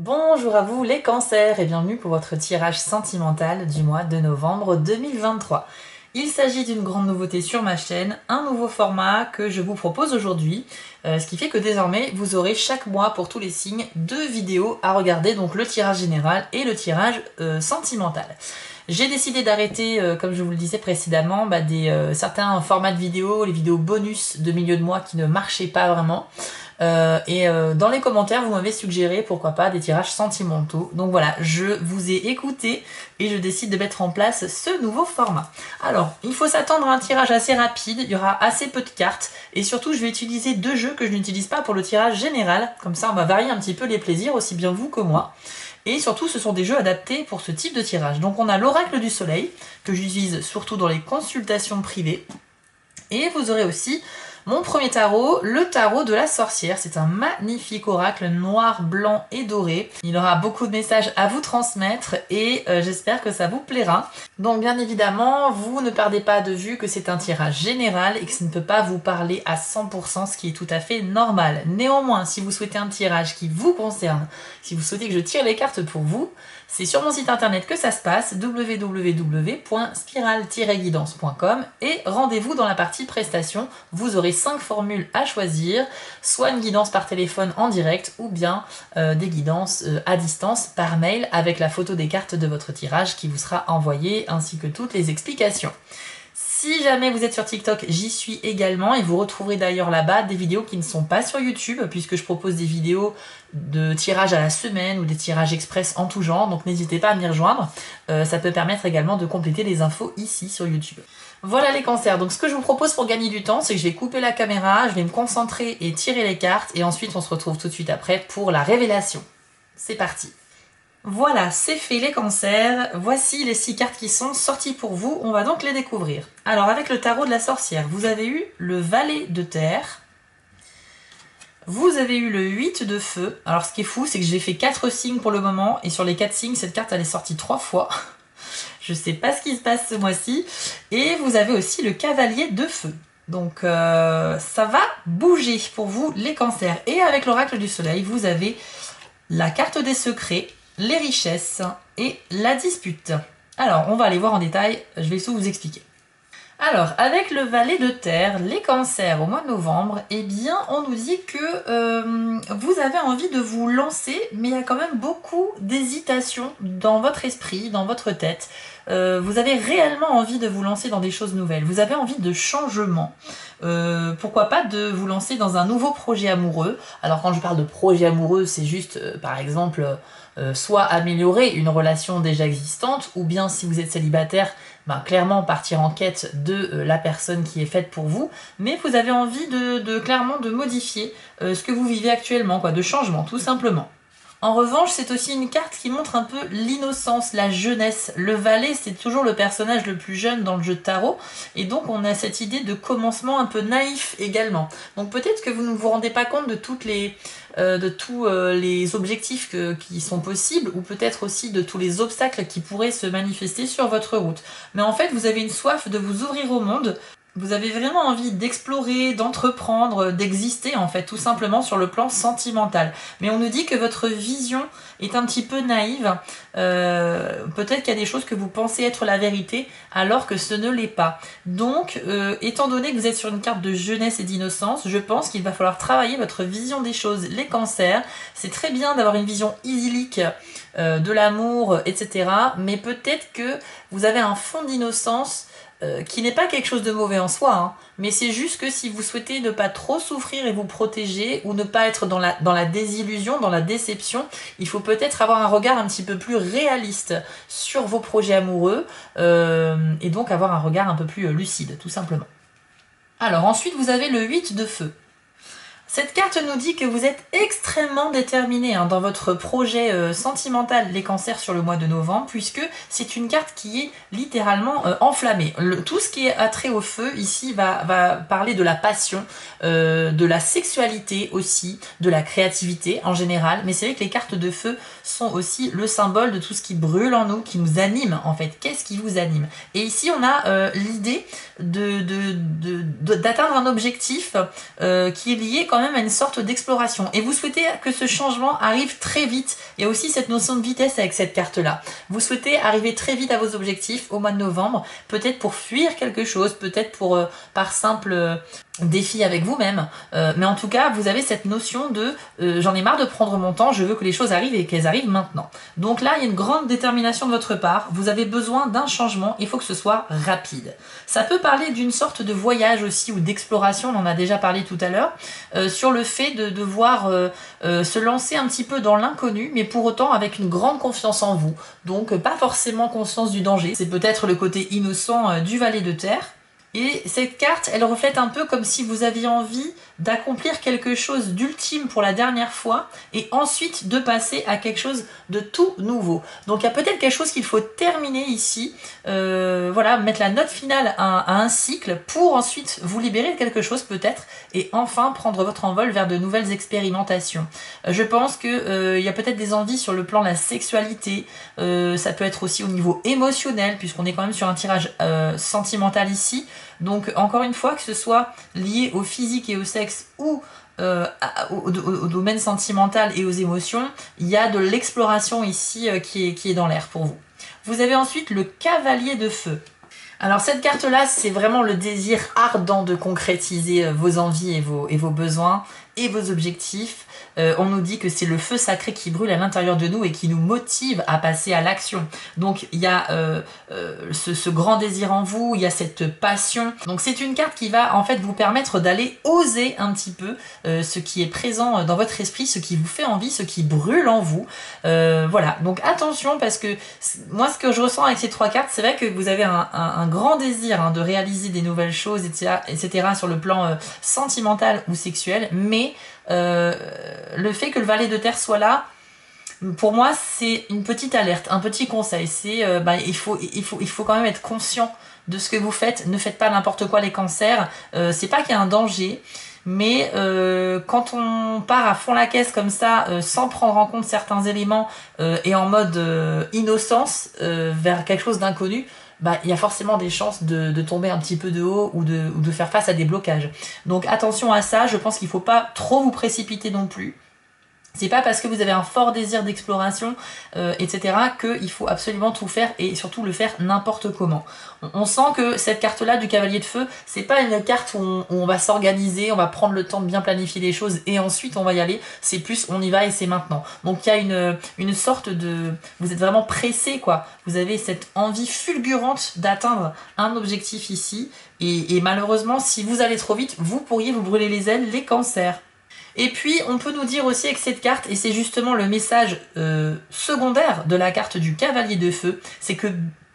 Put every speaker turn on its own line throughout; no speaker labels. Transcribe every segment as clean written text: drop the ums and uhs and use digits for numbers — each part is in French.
Bonjour à vous les cancers et bienvenue pour votre tirage sentimental du mois de novembre 2023. Il s'agit d'une grande nouveauté sur ma chaîne, un nouveau format que je vous propose aujourd'hui, ce qui fait que désormais vous aurez chaque mois pour tous les signes 2 vidéos à regarder, donc le tirage général et le tirage sentimental. J'ai décidé d'arrêter, comme je vous le disais précédemment, certains formats de vidéos, les vidéos bonus de milieu de mois qui ne marchaient pas vraiment. Dans les commentaires, vous m'avez suggéré pourquoi pas des tirages sentimentaux. Donc voilà, je vous ai écouté et je décide de mettre en place ce nouveau format. Alors, il faut s'attendre à un tirage assez rapide, il y aura assez peu de cartes et surtout je vais utiliser 2 jeux que je n'utilise pas pour le tirage général. Comme ça, on va varier un petit peu les plaisirs, aussi bien vous que moi. Et surtout, ce sont des jeux adaptés pour ce type de tirage. Donc on a l'oracle du soleil, que j'utilise surtout dans les consultations privées. Et vous aurez aussi mon premier tarot, le tarot de la sorcière. C'est un magnifique oracle noir, blanc et doré. Il aura beaucoup de messages à vous transmettre et j'espère que ça vous plaira. Donc bien évidemment, vous ne perdez pas de vue que c'est un tirage général et que ça ne peut pas vous parler à 100%, ce qui est tout à fait normal. Néanmoins, si vous souhaitez un tirage qui vous concerne, si vous souhaitez que je tire les cartes pour vous, c'est sur mon site internet que ça se passe, www.spiral-guidance.com, et rendez-vous dans la partie prestations. Vous aurez 5 formules à choisir, soit une guidance par téléphone en direct ou bien des guidances à distance par mail avec la photo des cartes de votre tirage qui vous sera envoyée ainsi que toutes les explications. Si jamais vous êtes sur TikTok, j'y suis également et vous retrouverez d'ailleurs là-bas des vidéos qui ne sont pas sur YouTube puisque je propose des vidéos de tirage à la semaine ou des tirages express en tout genre, donc n'hésitez pas à m'y rejoindre. Ça peut permettre également de compléter les infos ici sur YouTube. Voilà les cancers, donc ce que je vous propose pour gagner du temps, c'est que je vais couper la caméra, je vais me concentrer et tirer les cartes et ensuite on se retrouve tout de suite après pour la révélation. C'est parti! Voilà, c'est fait les cancers, voici les 6 cartes qui sont sorties pour vous, on va donc les découvrir. Alors avec le tarot de la sorcière, vous avez eu le valet de terre, vous avez eu le 8 de feu. Alors ce qui est fou, c'est que j'ai fait 4 signes pour le moment, et sur les 4 signes, cette carte elle est sortie 3 fois. Je sais pas ce qui se passe ce mois-ci. Et vous avez aussi le cavalier de feu. Donc ça va bouger pour vous les cancers. Et avec l'oracle du soleil, vous avez la carte des secrets, les richesses et la dispute. Alors, on va aller voir en détail, je vais tout vous expliquer. Alors, avec le valet de terre, les cancers au mois de novembre, eh bien, on nous dit que vous avez envie de vous lancer, mais il y a quand même beaucoup d'hésitation dans votre esprit, dans votre tête. Vous avez réellement envie de vous lancer dans des choses nouvelles. Vous avez envie de changement. Pourquoi pas de vous lancer dans un nouveau projet amoureux. Alors quand je parle de projet amoureux, c'est juste, par exemple, soit améliorer une relation déjà existante, ou bien si vous êtes célibataire, clairement partir en quête de la personne qui est faite pour vous, mais vous avez envie clairement de modifier ce que vous vivez actuellement, de changement, tout simplement. En revanche, c'est aussi une carte qui montre un peu l'innocence, la jeunesse. Le valet, c'est toujours le personnage le plus jeune dans le jeu de tarot, et donc on a cette idée de commencement un peu naïf également. Donc peut-être que vous ne vous rendez pas compte de tous les objectifs qui sont possibles, ou peut-être aussi de tous les obstacles qui pourraient se manifester sur votre route. Mais en fait, vous avez une soif de vous ouvrir au monde. Vous avez vraiment envie d'explorer, d'entreprendre, d'exister en fait, tout simplement sur le plan sentimental. Mais on nous dit que votre vision est un petit peu naïve. Peut-être qu'il y a des choses que vous pensez être la vérité, alors que ce ne l'est pas. Donc, étant donné que vous êtes sur une carte de jeunesse et d'innocence, je pense qu'il va falloir travailler votre vision des choses. Les cancers, c'est très bien d'avoir une vision idyllique de l'amour, etc. Mais peut-être que vous avez un fond d'innocence qui n'est pas quelque chose de mauvais en soi, hein, mais c'est juste que si vous souhaitez ne pas trop souffrir et vous protéger, ou ne pas être dans la désillusion, dans la déception, il faut peut-être avoir un regard un petit peu plus réaliste sur vos projets amoureux, et donc avoir un regard un peu plus lucide, tout simplement. Alors ensuite, vous avez le 8 de feu. Cette carte nous dit que vous êtes extrêmement déterminé dans votre projet sentimental, les cancers, sur le mois de novembre, puisque c'est une carte qui est littéralement enflammée. Tout ce qui est attrait au feu, ici, va parler de la passion, de la sexualité aussi, de la créativité en général, mais c'est vrai que les cartes de feu sont aussi le symbole de tout ce qui brûle en nous, qui nous anime en fait. Qu'est-ce qui vous anime? Et ici, on a l'idée d'atteindre un objectif qui est lié quand même même à une sorte d'exploration. Et vous souhaitez que ce changement arrive très vite. Il y a aussi cette notion de vitesse avec cette carte-là. Vous souhaitez arriver très vite à vos objectifs au mois de novembre, peut-être pour fuir quelque chose, peut-être pour par simple défi avec vous-même, mais en tout cas vous avez cette notion de j'en ai marre de prendre mon temps, je veux que les choses arrivent et qu'elles arrivent maintenant. Donc là il y a une grande détermination de votre part, vous avez besoin d'un changement, il faut que ce soit rapide. Ça peut parler d'une sorte de voyage aussi ou d'exploration, on en a déjà parlé tout à l'heure, sur le fait de devoir se lancer un petit peu dans l'inconnu, mais pour autant avec une grande confiance en vous, donc pas forcément conscience du danger, c'est peut-être le côté innocent du valet de terre. Et cette carte, elle reflète un peu comme si vous aviez envie d'accomplir quelque chose d'ultime pour la dernière fois et ensuite de passer à quelque chose de tout nouveau. Donc il y a peut-être quelque chose qu'il faut terminer ici, voilà, mettre la note finale à un cycle pour ensuite vous libérer de quelque chose peut-être et enfin prendre votre envol vers de nouvelles expérimentations. Je pense que il y a peut-être des envies sur le plan de la sexualité, ça peut être aussi au niveau émotionnel puisqu'on est quand même sur un tirage sentimental ici. Donc encore une fois, que ce soit lié au physique et au sexe ou au domaine sentimental et aux émotions, il y a de l'exploration ici qui est dans l'air pour vous. Vous avez ensuite le cavalier de feu. Alors cette carte-là, c'est vraiment le désir ardent de concrétiser vos envies et vos besoins et vos objectifs. On nous dit que c'est le feu sacré qui brûle à l'intérieur de nous et qui nous motive à passer à l'action. Donc il y a ce grand désir en vous, il y a cette passion. Donc c'est une carte qui va en fait vous permettre d'aller oser un petit peu ce qui est présent dans votre esprit, ce qui vous fait envie, ce qui brûle en vous. Voilà, donc attention parce que moi ce que je ressens avec ces trois cartes, c'est vrai que vous avez un grand désir de réaliser des nouvelles choses, etc. sur le plan sentimental ou sexuel, mais le fait que le valet de terre soit là, pour moi c'est une petite alerte, un petit conseil, c'est il faut quand même être conscient de ce que vous faites, ne faites pas n'importe quoi les cancers, c'est pas qu'il y a un danger, mais quand on part à fond la caisse comme ça, sans prendre en compte certains éléments et en mode innocence vers quelque chose d'inconnu, il y a forcément des chances de tomber un petit peu de haut ou de faire face à des blocages. Donc attention à ça, je pense qu'il ne faut pas trop vous précipiter non plus. C'est pas parce que vous avez un fort désir d'exploration, etc. qu'il faut absolument tout faire et surtout le faire n'importe comment. On sent que cette carte-là du cavalier de feu, c'est pas une carte où on va s'organiser, on va prendre le temps de bien planifier les choses et ensuite on va y aller. C'est plus on y va et c'est maintenant. Donc il y a une sorte de... Vous êtes vraiment pressé quoi. Vous avez cette envie fulgurante d'atteindre un objectif ici. Et malheureusement, si vous allez trop vite, vous pourriez vous brûler les ailes, les cancers. Et puis, on peut nous dire aussi avec cette carte, et c'est justement le message secondaire de la carte du cavalier de feu, c'est que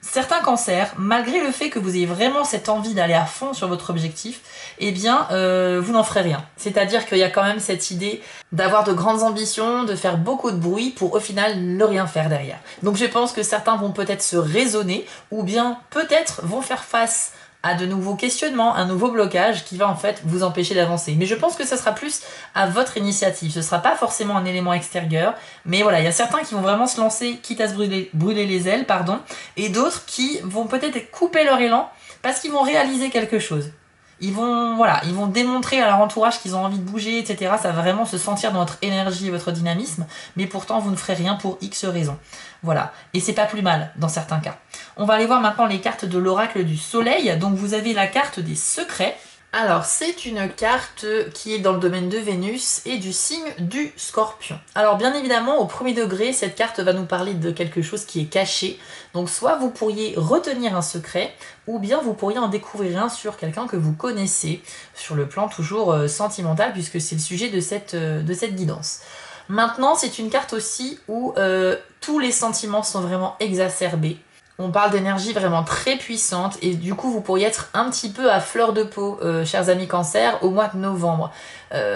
certains cancers, malgré le fait que vous ayez vraiment cette envie d'aller à fond sur votre objectif, eh bien, vous n'en ferez rien. C'est-à-dire qu'il y a quand même cette idée d'avoir de grandes ambitions, de faire beaucoup de bruit pour au final ne rien faire derrière. Donc je pense que certains vont peut-être se raisonner, ou bien peut-être vont faire face à de nouveaux questionnements, un nouveau blocage qui va en fait vous empêcher d'avancer. Mais je pense que ce sera plus à votre initiative, ce sera pas forcément un élément extérieur, mais voilà, il y a certains qui vont vraiment se lancer, quitte à se brûler les ailes, pardon, et d'autres qui vont peut-être couper leur élan parce qu'ils vont réaliser quelque chose. Ils vont démontrer à leur entourage qu'ils ont envie de bouger, etc. Ça va vraiment se sentir dans votre énergie et votre dynamisme, mais pourtant vous ne ferez rien pour X raisons. Voilà, et c'est pas plus mal dans certains cas. On va aller voir maintenant les cartes de l'oracle du soleil. Donc vous avez la carte des secrets. Alors c'est une carte qui est dans le domaine de Vénus et du signe du Scorpion. Alors bien évidemment au premier degré cette carte va nous parler de quelque chose qui est caché. Donc soit vous pourriez retenir un secret ou bien vous pourriez en découvrir un sur quelqu'un que vous connaissez sur le plan toujours sentimental puisque c'est le sujet de cette guidance. Maintenant c'est une carte aussi où tous les sentiments sont vraiment exacerbés. On parle d'énergie vraiment très puissante et du coup vous pourriez être un petit peu à fleur de peau, chers amis cancer, au mois de novembre.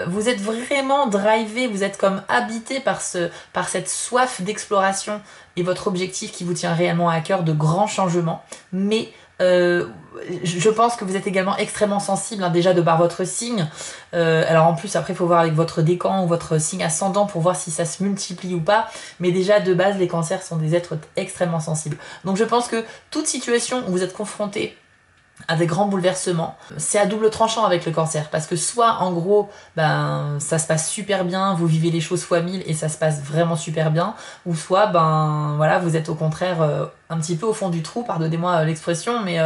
Vous êtes vraiment drivé, vous êtes comme habité par cette soif d'exploration et votre objectif qui vous tient réellement à cœur de grands changements. Mais je pense que vous êtes également extrêmement sensible, hein, déjà de par votre signe. Alors en plus après il faut voir avec votre décan ou votre signe ascendant pour voir si ça se multiplie ou pas. Mais déjà de base les cancers sont des êtres extrêmement sensibles. Donc je pense que toute situation où vous êtes confronté à des grands bouleversements. C'est à double tranchant avec le cancer, parce que soit en gros ben ça se passe super bien, vous vivez les choses fois 1000 et ça se passe vraiment super bien, ou soit ben voilà vous êtes au contraire un petit peu au fond du trou, pardonnez-moi l'expression, mais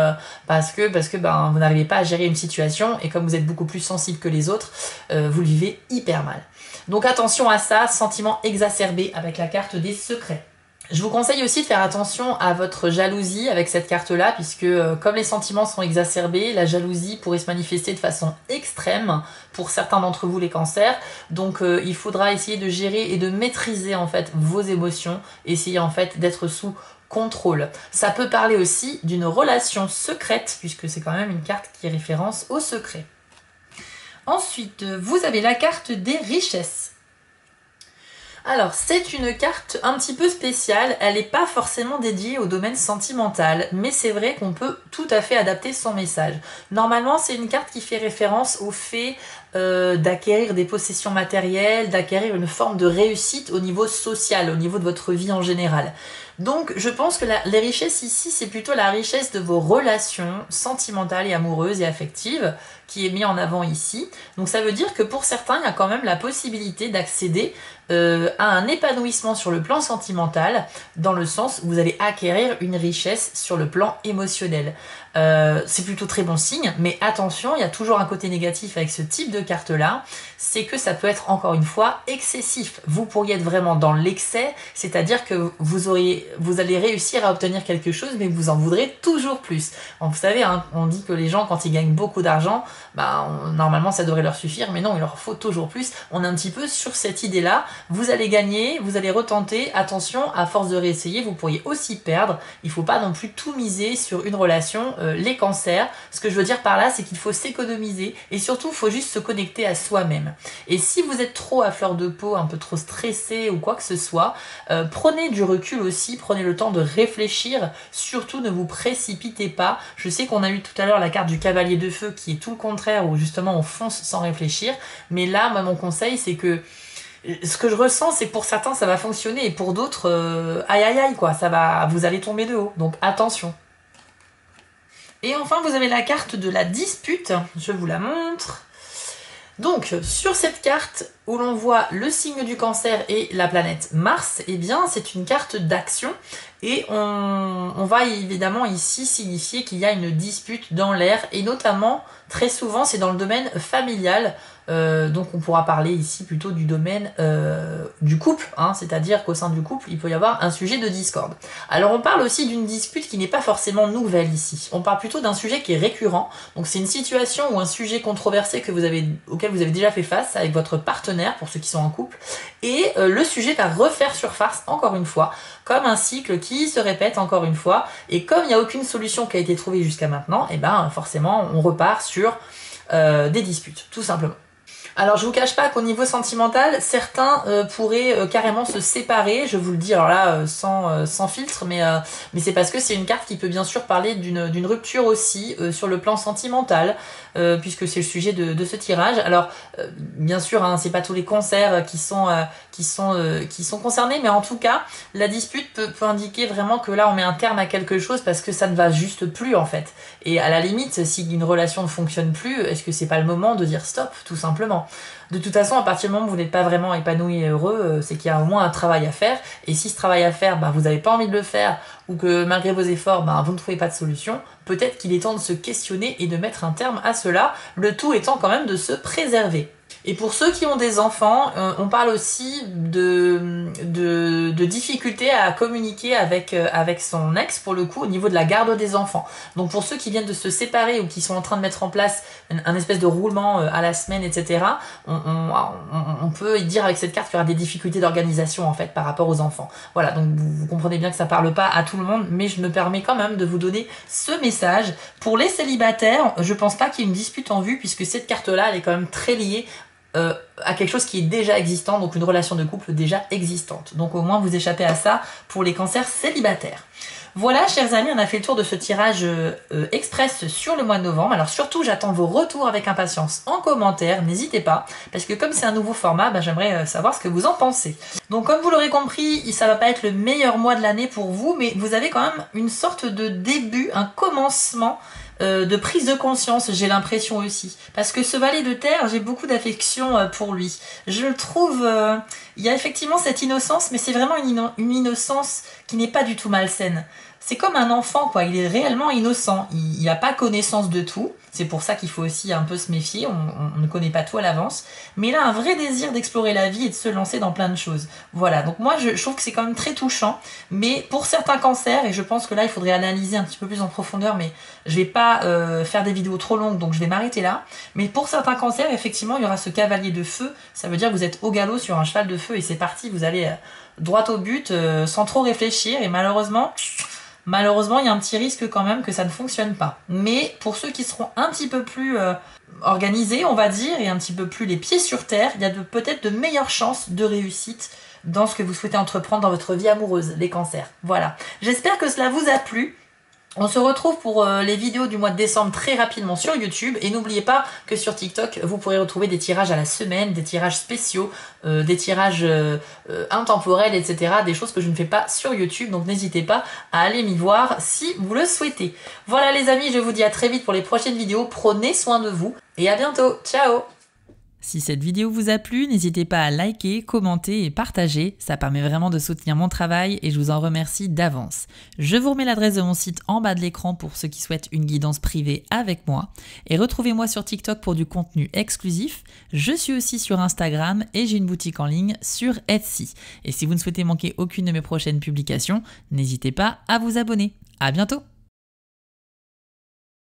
parce que ben vous n'arrivez pas à gérer une situation et comme vous êtes beaucoup plus sensible que les autres, vous le vivez hyper mal. Donc attention à ça, sentiment exacerbé avec la carte des secrets. Je vous conseille aussi de faire attention à votre jalousie avec cette carte-là, puisque comme les sentiments sont exacerbés, la jalousie pourrait se manifester de façon extrême pour certains d'entre vous les cancers. Donc il faudra essayer de gérer et de maîtriser en fait vos émotions, essayer en fait d'être sous contrôle. Ça peut parler aussi d'une relation secrète, puisque c'est quand même une carte qui référence au secret. Ensuite, vous avez la carte des richesses. Alors, c'est une carte un petit peu spéciale, elle n'est pas forcément dédiée au domaine sentimental, mais c'est vrai qu'on peut tout à fait adapter son message. Normalement, c'est une carte qui fait référence au fait d'acquérir des possessions matérielles, d'acquérir une forme de réussite au niveau social, au niveau de votre vie en général. Donc, je pense que les richesses ici, c'est plutôt la richesse de vos relations sentimentales et amoureuses et affectives qui est mis en avant ici. Donc, ça veut dire que pour certains, il y a quand même la possibilité d'accéder à un épanouissement sur le plan sentimental, dans le sens où vous allez acquérir une richesse sur le plan émotionnel. C'est plutôt très bon signe, mais attention, il y a toujours un côté négatif avec ce type de carte-là, c'est que ça peut être encore une fois excessif. Vous pourriez être vraiment dans l'excès, c'est-à-dire que vous allez réussir à obtenir quelque chose, mais vous en voudrez toujours plus. Donc, vous savez, hein, on dit que les gens, quand ils gagnent beaucoup d'argent, bah, normalement ça devrait leur suffire, mais non, il leur faut toujours plus. On est un petit peu sur cette idée-là. Vous allez gagner, vous allez retenter, attention, à force de réessayer, vous pourriez aussi perdre. Il ne faut pas non plus tout miser sur une relation. Les cancers, ce que je veux dire par là, c'est qu'il faut s'économiser et surtout, il faut juste se connecter à soi-même. Et si vous êtes trop à fleur de peau, un peu trop stressé ou quoi que ce soit, prenez du recul aussi, prenez le temps de réfléchir, surtout ne vous précipitez pas. Je sais qu'on a eu tout à l'heure la carte du cavalier de feu qui est tout le contraire, où justement on fonce sans réfléchir, mais là, moi, mon conseil, c'est que ce que je ressens, c'est que pour certains, ça va fonctionner, et pour d'autres, aïe aïe aïe, quoi, vous allez tomber de haut, donc attention. Et enfin, vous avez la carte de la dispute, je vous la montre. Donc, sur cette carte où l'on voit le signe du cancer et la planète Mars, eh bien, c'est une carte d'action. Et on va évidemment ici signifier qu'il y a une dispute dans l'air, et notamment, très souvent, c'est dans le domaine familial. Donc on pourra parler ici plutôt du domaine du couple, hein, c'est-à-dire qu'au sein du couple, il peut y avoir un sujet de discorde. Alors on parle aussi d'une dispute qui n'est pas forcément nouvelle ici. On parle plutôt d'un sujet qui est récurrent. Donc c'est une situation ou un sujet controversé auquel vous avez déjà fait face avec votre partenaire, pour ceux qui sont en couple, et le sujet va refaire surface encore une fois, comme un cycle qui se répète encore une fois, et comme il n'y a aucune solution qui a été trouvée jusqu'à maintenant, et ben forcément on repart sur des disputes, tout simplement. Alors je vous cache pas qu'au niveau sentimental, certains pourraient carrément se séparer, je vous le dis alors là sans filtre, mais c'est parce que c'est une carte qui peut bien sûr parler d'une rupture aussi sur le plan sentimental, puisque c'est le sujet de ce tirage. Alors bien sûr, hein, c'est pas tous les cancers qui sont concernés, mais en tout cas, la dispute peut indiquer vraiment que là on met un terme à quelque chose parce que ça ne va juste plus en fait. Et à la limite, si une relation ne fonctionne plus, est-ce que c'est pas le moment de dire stop, tout simplement? De toute façon, à partir du moment où vous n'êtes pas vraiment épanoui et heureux, c'est qu'il y a au moins un travail à faire. Et si ce travail à faire, vous n'avez pas envie de le faire, ou que malgré vos efforts, vous ne trouvez pas de solution, peut-être qu'il est temps de se questionner et de mettre un terme à cela, le tout étant quand même de se préserver. Et pour ceux qui ont des enfants, on parle aussi de difficultés à communiquer avec son ex, pour le coup, au niveau de la garde des enfants. Donc pour ceux qui viennent de se séparer ou qui sont en train de mettre en place un espèce de roulement à la semaine, etc., on peut dire avec cette carte qu'il y aura des difficultés d'organisation en fait par rapport aux enfants. Voilà, donc vous comprenez bien que ça parle pas à tout le monde, mais je me permets quand même de vous donner ce message. Pour les célibataires, je pense pas qu'il y ait une dispute en vue, puisque cette carte-là, elle est quand même très liée à quelque chose qui est déjà existant, donc une relation de couple déjà existante. Donc au moins vous échappez à ça pour les cancers célibataires. Voilà, chers amis, on a fait le tour de ce tirage express sur le mois de novembre. Alors surtout, j'attends vos retours avec impatience en commentaire, n'hésitez pas, parce que comme c'est un nouveau format, j'aimerais savoir ce que vous en pensez. Donc comme vous l'aurez compris, ça va pas être le meilleur mois de l'année pour vous, mais vous avez quand même une sorte de début, un commencement de prise de conscience, j'ai l'impression aussi. Parce que ce valet de terre, j'ai beaucoup d'affection pour lui. Je le trouve... il y a effectivement cette innocence, mais c'est vraiment une innocence qui n'est pas du tout malsaine. C'est comme un enfant, quoi. Il est réellement innocent. Il n'a pas connaissance de tout. C'est pour ça qu'il faut aussi un peu se méfier. On ne connaît pas tout à l'avance. Mais il a un vrai désir d'explorer la vie et de se lancer dans plein de choses. Voilà. Donc moi, je trouve que c'est quand même très touchant. Mais pour certains cancers, et je pense que là, il faudrait analyser un petit peu plus en profondeur, mais je vais pas faire des vidéos trop longues, donc je vais m'arrêter là. Mais pour certains cancers, effectivement, il y aura ce cavalier de feu. Ça veut dire que vous êtes au galop sur un cheval de feu et c'est parti. Vous allez droit au but, sans trop réfléchir. Et Malheureusement, il y a un petit risque quand même que ça ne fonctionne pas. Mais pour ceux qui seront un petit peu plus organisés, on va dire, et un petit peu plus les pieds sur terre, il y a peut-être de meilleures chances de réussite dans ce que vous souhaitez entreprendre dans votre vie amoureuse, les cancers. Voilà. J'espère que cela vous a plu. On se retrouve pour les vidéos du mois de décembre très rapidement sur YouTube. Et n'oubliez pas que sur TikTok, vous pourrez retrouver des tirages à la semaine, des tirages spéciaux, des tirages intemporels, etc. Des choses que je ne fais pas sur YouTube. Donc n'hésitez pas à aller m'y voir si vous le souhaitez. Voilà les amis, je vous dis à très vite pour les prochaines vidéos. Prenez soin de vous et à bientôt. Ciao!
Si cette vidéo vous a plu, n'hésitez pas à liker, commenter et partager, ça permet vraiment de soutenir mon travail et je vous en remercie d'avance. Je vous remets l'adresse de mon site en bas de l'écran pour ceux qui souhaitent une guidance privée avec moi et retrouvez-moi sur TikTok pour du contenu exclusif. Je suis aussi sur Instagram et j'ai une boutique en ligne sur Etsy. Et si vous ne souhaitez manquer aucune de mes prochaines publications, n'hésitez pas à vous abonner. À bientôt!